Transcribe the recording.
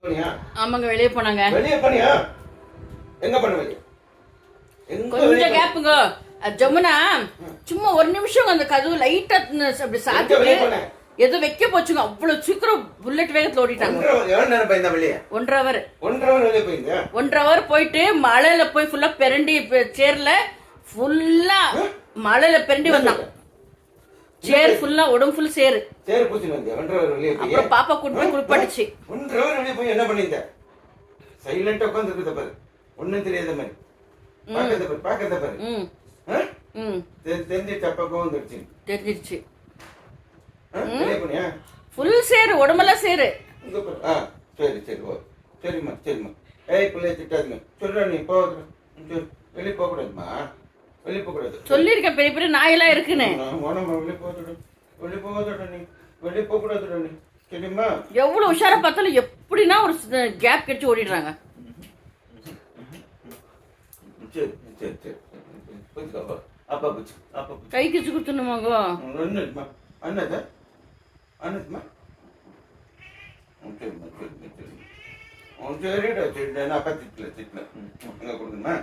ஆமாங்க, வெளியே போனாங்க. வெளியே போனியா? எங்க பண்ண வெளியே? கொஞ்சம் கேப்புங்க. ஜமுனா சும்மா ஒரு நிமிஷம் அந்த கதவு லைட்டா அப்படி சாத்திட்டு ஏதோ வைக்க போச்சுங்க. அவ்வளவு சீக்கிரம் புல்லட் வேகத்துல ஓடிட்டாங்க. 1.5 ஹவர் போயிட்டு மழையில போய் ஃபுல்லா பெரண்டி சேர்ல ஃபுல்லா மழையில பெரண்டி வந்தான். சேர் ஃபுல்லா உடம்பு ஃபுல் சேரு. சேர் பூச்சி வந்து 1.5 ஹவர் வெளியே போய் அப்புறம் பாப்பா கூட்டி போய் குளிப்பாட்டுச்சு. 1.5 ஹவர் வெளியே போய் என்ன பண்ணிட்ட? சைலண்டா உட்கார்ந்து இருக்கத பாரு. ஒண்ணும் தெரியாத மாதிரி. பாக்கறத பாரு. தெரிஞ்சு தப்பா வந்துருச்சு. தெரிஞ்சிருச்சு. வெளியே போனியா? ஃபுல் சேரு, உடம்பெல்லாம் சேரு. சரி சரி சரிம்மா சரிம்மா. ஏய் பிள்ளைய திட்டாதீங்க. சொல்ற நீ போக வெளியே போக கூடாதுமா. வெளியே போக கூடாது சொல்லிருக்கேன். பெரிய பெரிய நாயெல்லாம் இருக்குன்னு. வெளியே போகக்கூடாது. வெளியே போகாதடா நீ. வெளியே போக கூடாதுடா நீ. சரிம்மா? எவ்வளவு உஷாரா பார்த்தாலும் எப்படின்னா ஒரு கேப் கிடைச்சு ஓடிடுறாங்க. சரி சரி சரி. அப்பா பூச்சி அப்பா பூச்சி கை கிச்சு கொடுத்துணுமாங்க. அண்ணதுமா அண்ணதா அண்ணதுமா. சரிம்மா சரிம்மா சரிம்மா. சரிடா சரிடா. நான் அப்பா திட்டல அங்கே கொடுக்குமா?